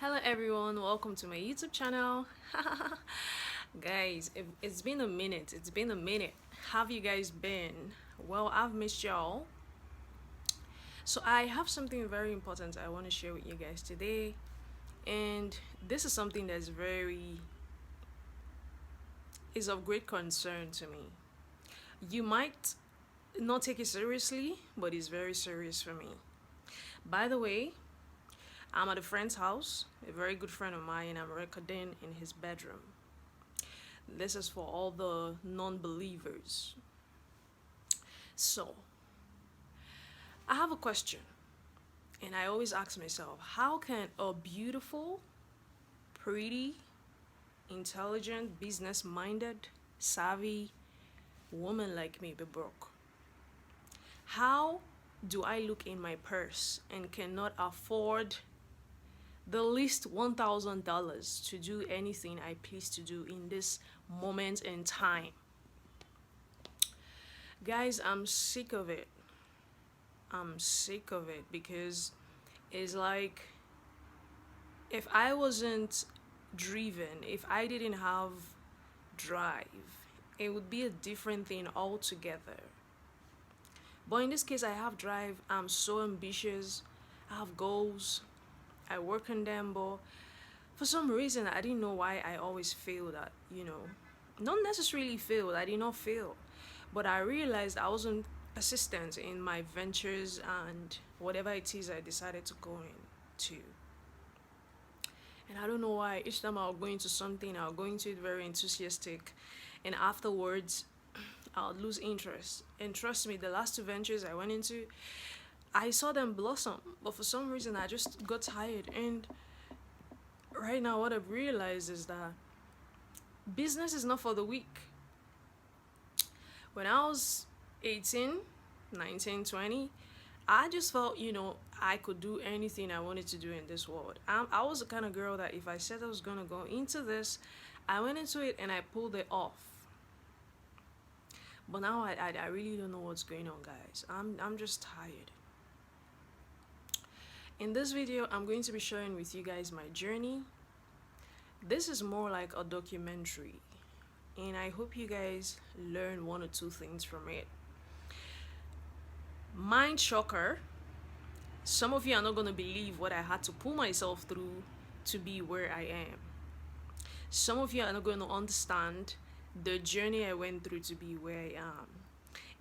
Hello everyone, welcome to my YouTube channel. Guys, it's been a minute. It's been a minute. How have you guys been? Well, I've missed y'all. So I have something very important I want to share with you guys today. And this is something that's very is of great concern to me. You might not take it seriously, but it's very serious for me. By the way, I'm at a friend's house, a very good friend of mine, and I'm recording in his bedroom. This is for all the non believers. So, I have a question, and I always ask myself how can a beautiful, pretty, intelligent, business minded, savvy woman like me be broke? How do I look in my purse and cannot afford the least $1,000 to do anything I please to do in this moment in time? Guys, I'm sick of it. I'm sick of it because it's like if I wasn't driven, if I didn't have drive, it would be a different thing altogether. But in this case, I have drive. I'm so ambitious. I have goals. I work on them, but for some reason, I didn't know why I always failed at. Not necessarily failed, I did not fail. But I realized I wasn't persistent in my ventures and whatever it is I decided to go into. And I don't know why each time I'll go into something, I'll go into it very enthusiastic. And afterwards, I'll lose interest. And trust me, the last two ventures I went into, I saw them blossom. But for some reason, I just got tired. And right now, what I've realized is that business is not for the weak. When I was 18, 19, 20, I just felt, I could do anything I wanted to do in this world. I was the kind of girl that if I said I was going to go into this, I went into it and I pulled it off. But now I really don't know what's going on, guys. I'm just tired. In this video, I'm going to be sharing with you guys my journey. This is more like a documentary, and I hope you guys learn one or two things from it. Mind shocker, some of you are not going to believe what I had to pull myself through to be where I am. Some of you are not going to understand the journey I went through to be where I am.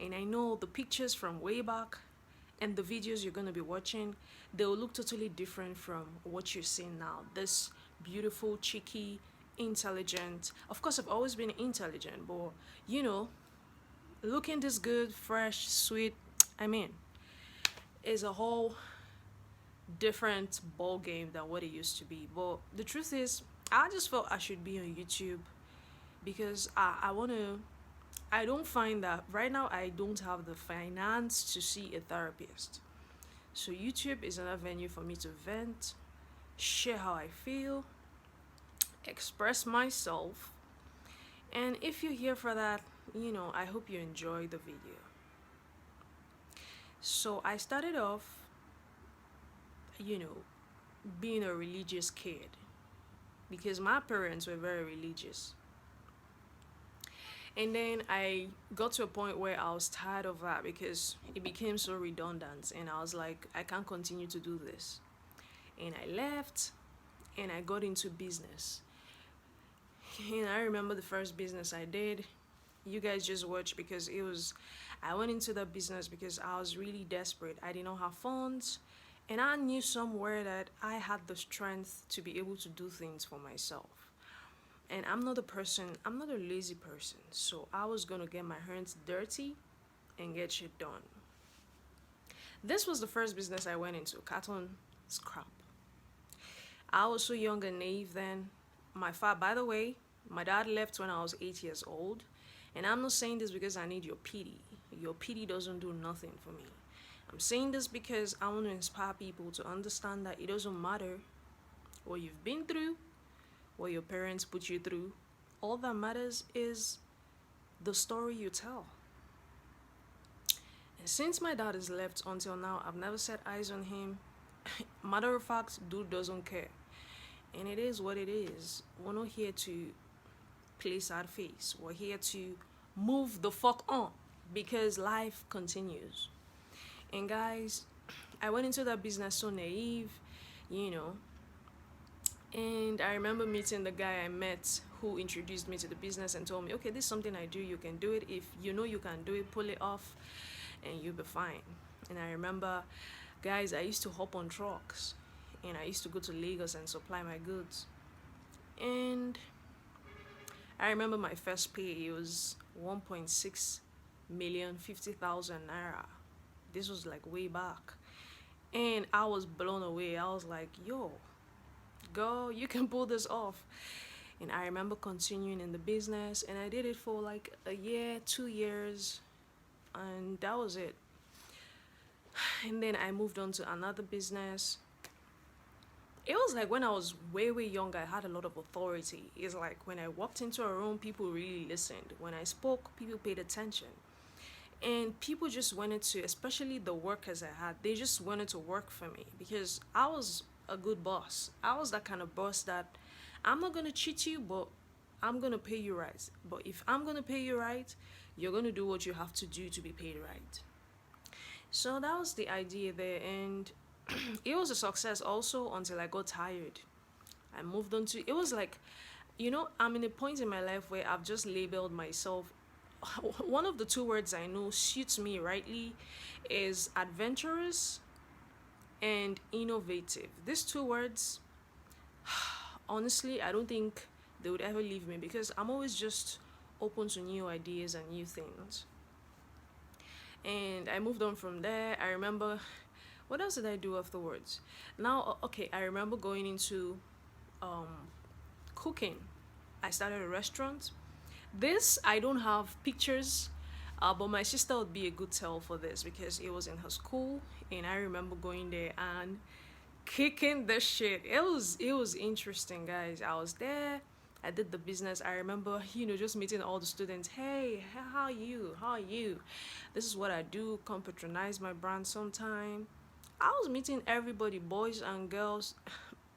And I know the pictures from way back and the videos you're going to be watching, they will look totally different from what you're seeing now. This beautiful, cheeky, intelligent. Of course, I've always been intelligent, but looking this good, fresh, sweet, is a whole different ball game than what it used to be. But the truth is, I just felt I should be on YouTube because I want to. I don't find that right now I don't have the finance to see a therapist. So YouTube is another venue for me to vent, share how I feel, express myself. And if you're here for that, I hope you enjoy the video. So I started off, being a religious kid because my parents were very religious. And then I got to a point where I was tired of that because it became so redundant. And I was like, I can't continue to do this. And I left and I got into business. And I remember the first business I did. You guys just watch because I went into that business because I was really desperate. I did not have funds. And I knew somewhere that I had the strength to be able to do things for myself. And I'm not a lazy person. So I was going to get my hands dirty and get shit done. This was the first business I went into, Carton scrap. I was so young and naive then. By the way, my dad left when I was 8 years old. And I'm not saying this because I need your pity. Your pity doesn't do nothing for me. I'm saying this because I want to inspire people to understand that it doesn't matter what you've been through, what your parents put you through. All that matters is the story you tell. And since my dad is left until now, I've never set eyes on him. Matter of fact, dude doesn't care. And it is what it is. We're not here to play sad face. We're here to move the fuck on because life continues. And guys, I went into that business so naive, you know, and I remember meeting the guy I met who introduced me to the business and told me, okay, this is something I do. You can do it. If you know you can do it, pull it off and you'll be fine. And I remember, guys, I used to hop on trucks and I used to go to Lagos and supply my goods. And I remember my first pay, it was 1.6 million, 50,000 naira. This was like way back. And I was blown away. I was like, yo, girl, you can pull this off. And I remember continuing in the business, and I did it for like a year, 2 years, and that was it. And then I moved on to another business. It was like when I was way, way younger, I had a lot of authority. It's like when I walked into a room, people really listened. When I spoke, people paid attention. And people just wanted to, especially the workers I had, they just wanted to work for me because I was a good boss. I was that kind of boss that I'm not gonna cheat you, but I'm gonna pay you right. But if I'm gonna pay you right, you're gonna do what you have to do to be paid right. So that was the idea there, and it was a success also until I got tired. I moved on to it was like, I'm in a point in my life where I've just labeled myself. One of the two words I know suits me rightly is adventurous and innovative. These two words, honestly, I don't think they would ever leave me because I'm always just open to new ideas and new things. And I moved on from there. I remember, what else did I do afterwards? Now, okay, I remember going into um, cooking. I started a restaurant. This, I don't have pictures, but my sister would be a good tell for this because it was in her school, and I remember going there and kicking the shit. It was interesting, guys. I was there. I did the business. I remember, just meeting all the students. Hey, how are you? How are you? This is what I do. Come patronize my brand sometime. I was meeting everybody, boys and girls.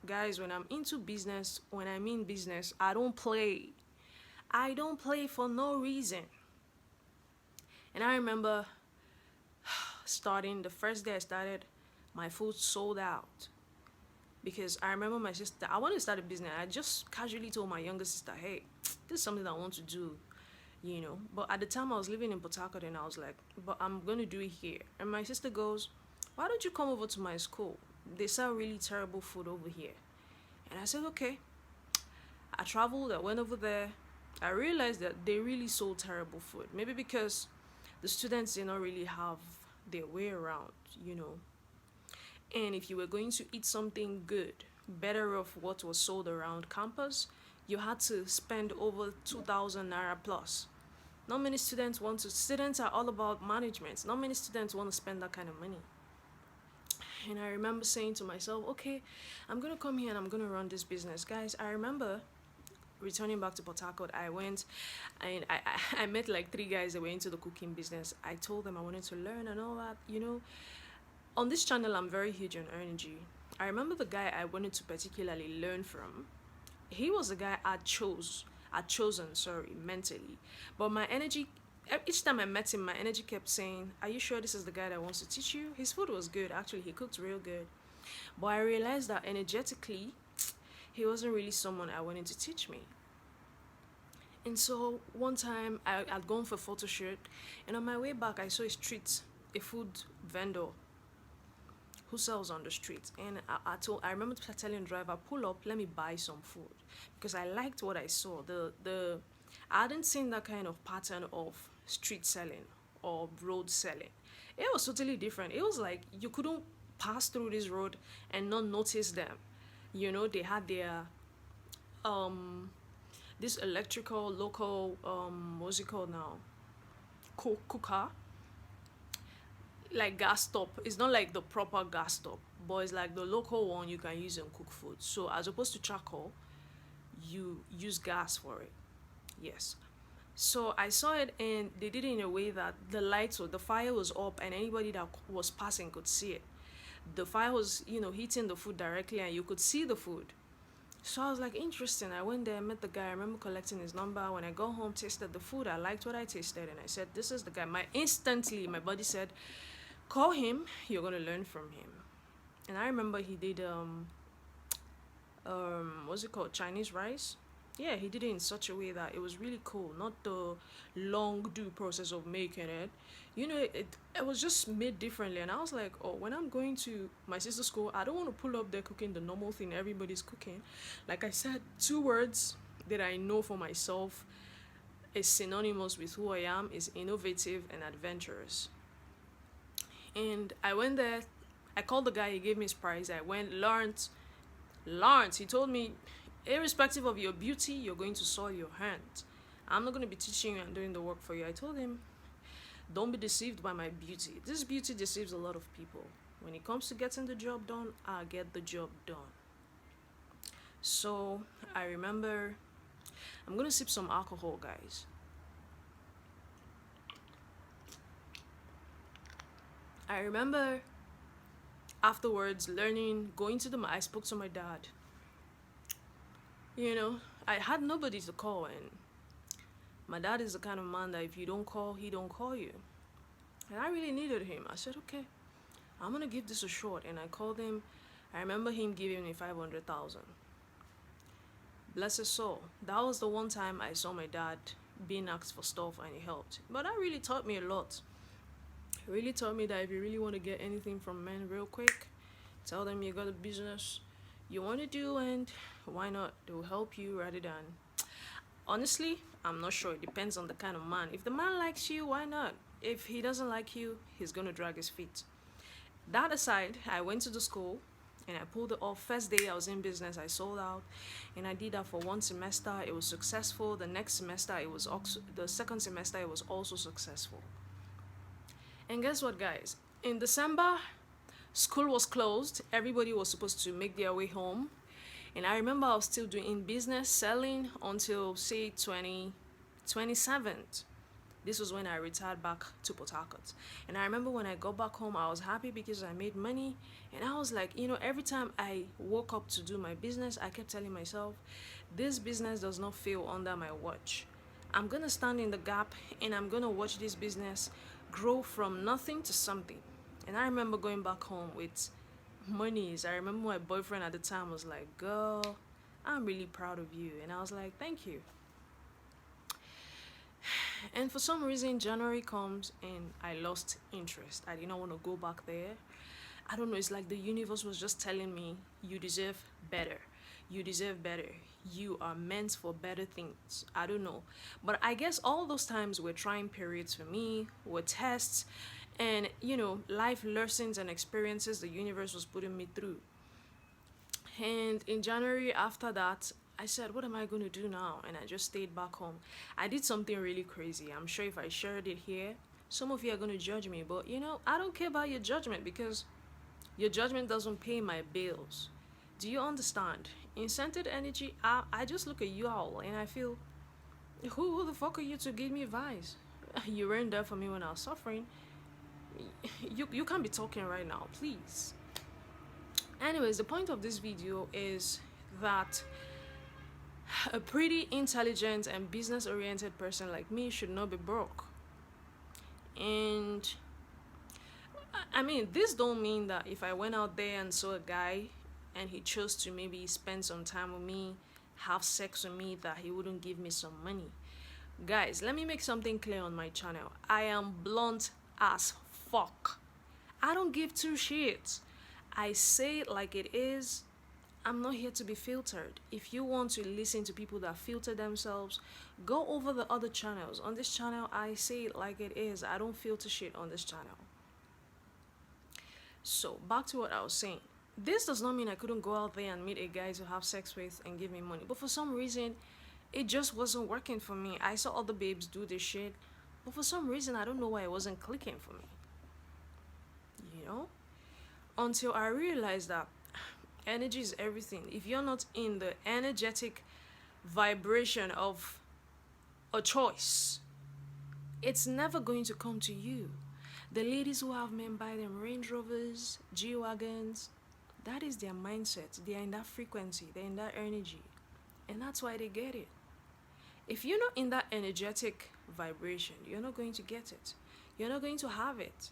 Guys, when I'm into business, when I mean business, I don't play. I don't play for no reason. And I remember starting the first day I started, my food sold out. Because I remember my sister, I wanted to start a business. I just casually told my younger sister, hey, this is something I want to do. But at the time I was living in Port Harcourt and I was like, but I'm going to do it here. And my sister goes, why don't you come over to my school? They sell really terrible food over here. And I said, okay. I traveled, I went over there. I realized that they really sold terrible food. Maybe because the students did not really have their way around. And if you were going to eat something good, better of what was sold around campus, you had to spend over 2,000 naira plus. Not many students are all about management. Not many students want to spend that kind of money. And I remember saying to myself, okay, I'm going to come here and I'm going to run this business. Guys, I remember returning back to Port Harcourt, I went and I met like 3 guys that were into the cooking business. I told them I wanted to learn and all that. On this channel, I'm very huge on energy. I remember the guy I wanted to particularly learn from. He was the guy I'd chosen, mentally. But my energy, each time I met him, my energy kept saying, are you sure this is the guy that wants to teach you? His food was good, actually. He cooked real good. But I realized that energetically, he wasn't really someone I wanted to teach me. And so one time, I'd gone for a photo shoot. And on my way back, I saw a food vendor who sells on the street, and I remember telling the driver, pull up, let me buy some food, because I liked what I saw. I hadn't seen that kind of pattern of street selling or road selling. It was totally different. It was like you couldn't pass through this road and not notice them. They had their this electrical local what's it called now, cooker, like gas stop. It's not like the proper gas stop, but it's like the local one you can use and cook food. So as opposed to charcoal, you use gas for it. Yes. So I saw it, and they did it in a way that the fire was up and anybody that was passing could see it. The fire was hitting the food directly and you could see the food. So I was like, interesting. I went there, met the guy. I remember collecting his number. When I go home, tasted the food. I liked what I tasted, and I said, "This is the guy." My body said, "Call him. You're gonna learn from him." And I remember he did what's it called, Chinese rice. Yeah, he did it in such a way that it was really cool, not the long due process of making it. It was just made differently, and I was like, oh, when I'm going to my sister's school, I don't want to pull up there cooking the normal thing everybody's cooking. Like I said, two words that I know for myself is synonymous with who I am is innovative and adventurous. And I went there, I called the guy, he gave me his price. I went, Lawrence, he told me, irrespective of your beauty, you're going to soil your hands. I'm not going to be teaching you and doing the work for you. I told him, don't be deceived by my beauty. This beauty deceives a lot of people. When it comes to getting the job done, I'll get the job done. So I remember, I'm going to sip some alcohol, guys. I remember afterwards going to I spoke to my dad. I had nobody to call, and my dad is the kind of man that if you don't call, he don't call you. And I really needed him. I said, okay, I'm gonna give this a shot. And I called him. I remember him giving me 500,000. Bless his soul. That was the one time I saw my dad being asked for stuff and he helped. But that really taught me a lot. It really taught me that if you really want to get anything from men real quick, tell them you got a business you want to do, and why not? They'll help you rather than. Honestly, I'm not sure. It depends on the kind of man. If the man likes you, why not? If he doesn't like you, he's gonna drag his feet. That aside, I went to the school and I pulled it off. First day I was in business, I sold out, and I did that for one semester. It was successful. The next semester, the second semester, it was also successful. And guess what, guys? In December, school was closed. Everybody was supposed to make their way home. And I remember I was still doing business, selling until, say, 27th. This was when I retired back to Port Harcourt. And I remember when I got back home, I was happy because I made money. And I was like, every time I woke up to do my business, I kept telling myself, this business does not fail under my watch. I'm going to stand in the gap and I'm going to watch this business grow from nothing to something. And I remember going back home with monies. I remember my boyfriend at the time was like, girl, I'm really proud of you. And I was like, thank you. And for some reason, January comes and I lost interest. I did not want to go back there. I don't know, it's like the universe was just telling me, you deserve better. You deserve better. You are meant for better things. I don't know. But I guess all those times were trying periods for me, were tests, and, life lessons and experiences the universe was putting me through. And in January after that, I said, what am I going to do now? And I just stayed back home. I did something really crazy. I'm sure if I shared it here, some of you are going to judge me. But, I don't care about your judgment because your judgment doesn't pay my bills. Do you understand? In centered energy, I just look at you all and I feel, who the fuck are you to give me advice? You weren't there for me when I was suffering. You can't be talking right now, please. Anyways, the point of this video is that a pretty intelligent and business-oriented person like me should not be broke. And I mean, this don't mean that if I went out there and saw a guy and he chose to maybe spend some time with me, have sex with me, that he wouldn't give me some money. Guys, let me make something clear on my channel. I am blunt as fuck. I don't give two shits. I say it like it is. I'm not here to be filtered. If you want to listen to people that filter themselves, go over the other channels. On this channel, I say it like it is. I don't filter shit on this channel. So, back to what I was saying. This does not mean I couldn't go out there and meet a guy to have sex with and give me money. But for some reason, it just wasn't working for me. I saw other babes do this shit. But for some reason, I don't know why it wasn't clicking for me. Until I realized that energy is everything. If you're not in the energetic vibration of a choice, it's never going to come to you. The ladies who have men buy them Range Rovers, G-Wagons, That is their mindset. They are in that frequency, they're in that energy. And that's why they get it. If you're not in that energetic vibration, you're not going to get it. You're not going to have it.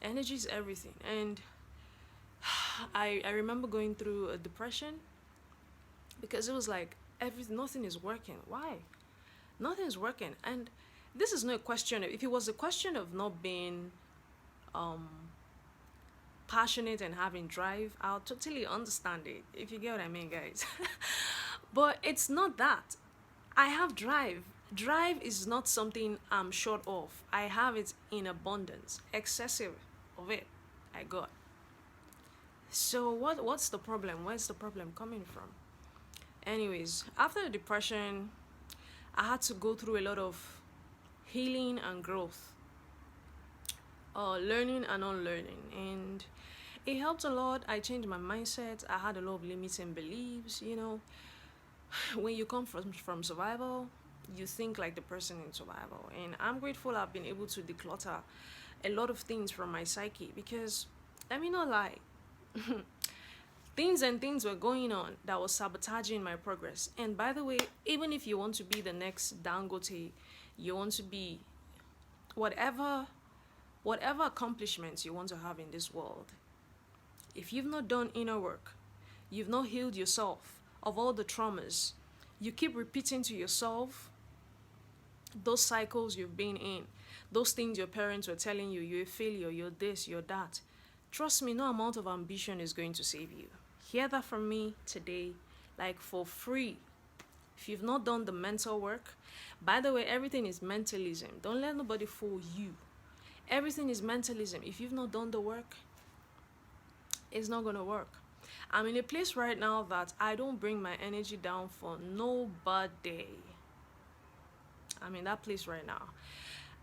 Energy is everything. And I remember going through a depression because it was like everything, nothing is working. Why? Nothing is working. And this is not a question of, if it was a question of not being um passionate and having drive, I'll totally understand it, if you get what I mean, guys. But it's not that. I have drive. Drive is not something I'm short of. I have it in abundance, excessive of it. I got. So what's the problem? Where's the problem coming from? Anyways, after the depression, I had to go through a lot of healing and growth, learning and unlearning, and it helped a lot. I changed my mindset. I had a lot of limiting beliefs. When you come from survival, you think like the person in survival, and I'm grateful I've been able to declutter a lot of things from my psyche, because let me not lie, things were going on that was sabotaging my progress. And by the way, even if you want to be the next Dangote, you want to be whatever accomplishments you want to have in this world, if you've not done inner work, you've not healed yourself of all the traumas, you keep repeating to yourself those cycles you've been in, those things your parents were telling you, you're a failure, you're this, you're that. Trust me, no amount of ambition is going to save you. Hear that from me today, like for free. If you've not done the mental work, by the way, everything is mentalism. Don't let nobody fool you. Everything is mentalism. If you've not done the work, it's not gonna work. I'm in a place right now that I don't bring my energy down for nobody. I'm in that place right now.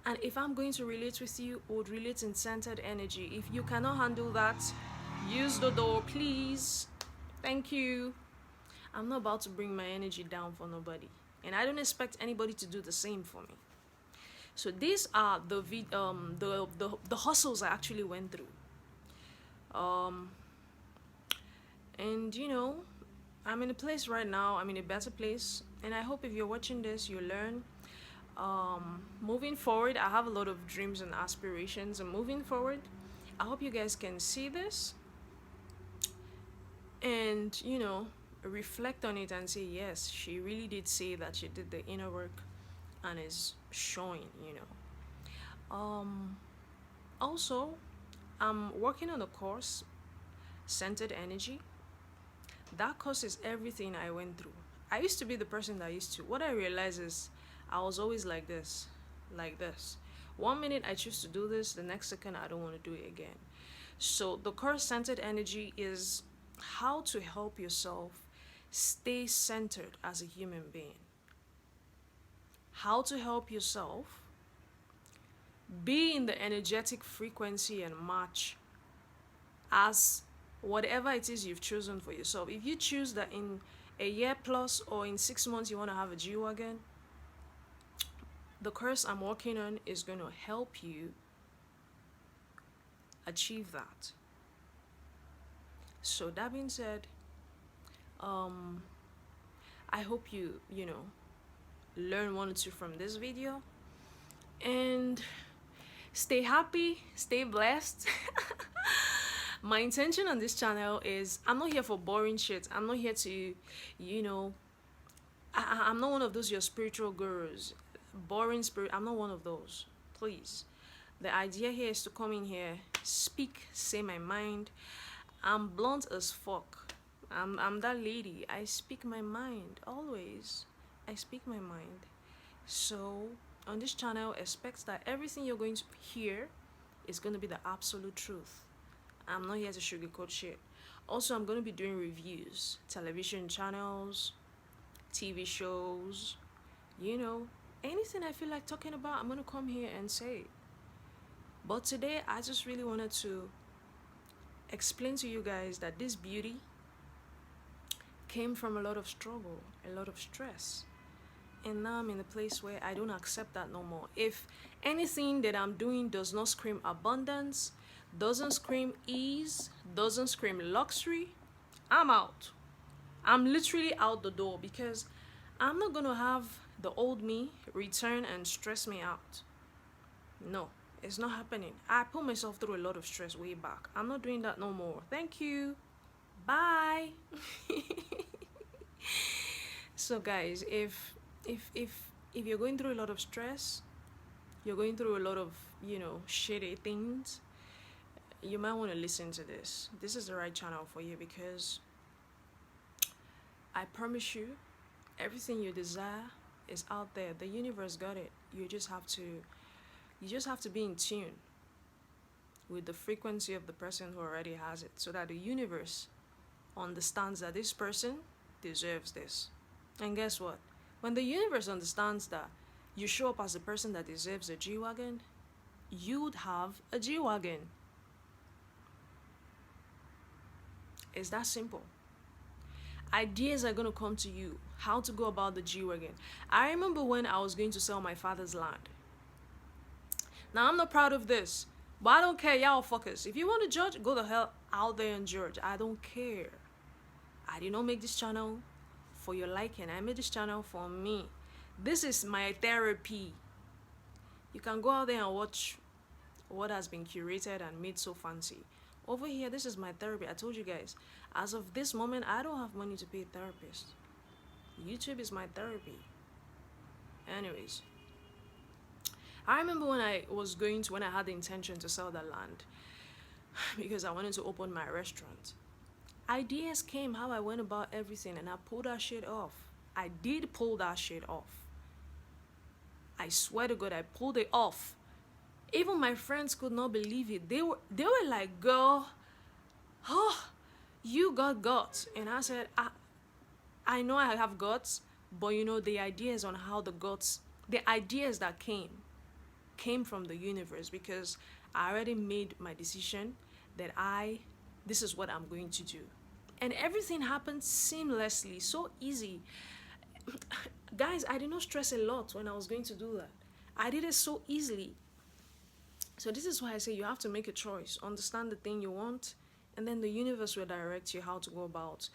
And if I'm going to relate with you, I would relate in centered energy. If you cannot handle that, use the door, please. Thank you. I'm not about to bring my energy down for nobody. And I don't expect anybody to do the same for me. So these are the hustles I actually went through. And I'm in a place right now, I'm in a better place, and I hope if you're watching this, you learn. Moving forward, I have a lot of dreams and aspirations, and moving forward, I hope you guys can see this and reflect on it and say, yes, she really did say that she did the inner work and is showing. Also, I'm working on a course, Centered Energy. That course is everything I went through. I used to be the person that used to. What I realized is I was always like this. 1 minute I choose to do this, the next second I don't want to do it again. So the course Centered Energy is how to help yourself stay centered as a human being. How to help yourself be in the energetic frequency and match as whatever it is you've chosen for yourself. If you choose that in a year plus or in 6 months you want to have a G-Wagon, the course I'm working on is going to help you achieve that. So that being said, I hope you learn one or two from this video, and stay happy, stay blessed. My intention on this channel is, I'm not here for boring shit. I'm not here to, I'm not one of those your spiritual gurus, boring spirit. I'm not one of those. Please, the idea here is to come in here, speak, say my mind. I'm blunt as fuck. I'm that lady. I speak my mind always. I speak my mind. So on this channel, expect that everything you're going to hear is going to be the absolute truth. I'm not here to sugarcoat shit. Also, I'm going to be doing reviews, television channels, TV shows, anything I feel like talking about, I'm going to come here and say it. But today, I just really wanted to explain to you guys that this beauty came from a lot of struggle, a lot of stress. And now I'm in a place where I don't accept that no more. If anything that I'm doing does not scream abundance, doesn't scream ease, doesn't scream luxury, I'm out. I'm literally out the door because I'm not gonna have the old me return and stress me out. No, it's not happening. I put myself through a lot of stress way back. I'm not doing that no more. Thank you. Bye. So guys, if you're going through a lot of stress, you're going through a lot of, shitty things, you might want to listen to this. This is the right channel for you because I promise you, everything you desire is out there. The universe got it. You just have to be in tune with the frequency of the person who already has it, so that the universe understands that this person deserves this. And guess what? When the universe understands that you show up as the person that deserves a G-Wagon, you'd have a G-Wagon. It's that simple. Ideas are going to come to you. How to go about the G-Wagon. I remember when I was going to sell my father's land. Now, I'm not proud of this, but I don't care, y'all fuckers. If you want to judge, go the hell out there and judge. I don't care. I did not make this channel for your liking. I made this channel for me. This is my therapy. You can go out there and watch what has been curated and made so fancy. Over here, this is my therapy. I told you guys, as of this moment, I don't have money to pay a therapist. YouTube is my therapy. Anyways, I remember when I had the intention to sell the land because I wanted to open my restaurant. Ideas came how I went about everything, and I pulled that shit off. I did pull that shit off. I swear to God, I pulled it off. Even my friends could not believe it. They were like, girl, you got guts. And I said, I know I have guts, but the ideas on how the ideas that came from the universe, because I already made my decision that this is what I'm going to do. And everything happened seamlessly, so easy. Guys, I did not stress a lot when I was going to do that. I did it so easily. So this is why I say you have to make a choice. Understand the thing you want, and then the universe will direct you how to go about,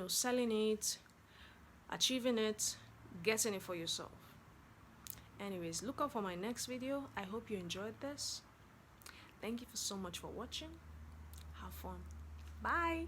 selling it, achieving it, getting it for yourself. Anyways, look out for my next video. I hope you enjoyed this. Thank you so much for watching. Have fun. Bye.